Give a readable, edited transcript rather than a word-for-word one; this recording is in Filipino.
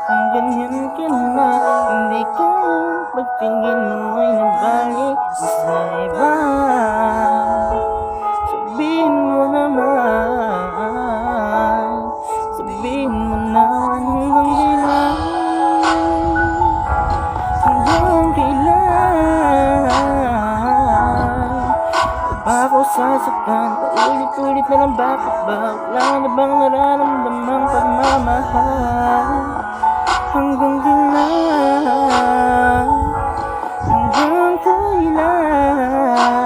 Kung ganyan ka na, hindi kayang pagtingin mo ay nabalik sa iba. Sabihin mo naman, sabihin mo na hanggang kailan, hanggang kailan ba ako sasaktan? Paulit-ulit na lang, bakit ba? Wala na bang nararamdamang pagmamahal? Hanggang kailan? Hanggang kailan?